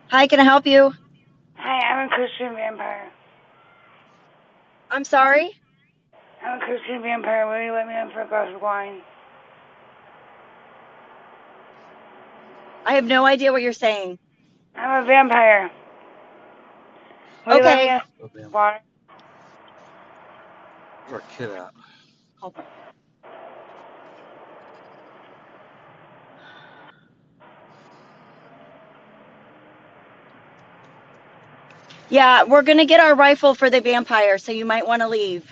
Hi, can I help you? Hi, I'm a Christian vampire. I'm sorry? I'm a Christian vampire. Will you let me in for a glass of wine? I have no idea what you're saying. I'm a vampire. Will you let me Okay. in Oh, damn. for water? Where's our kid at? Hold on. Yeah, we're going to get our rifle for the vampire, so you might want to leave.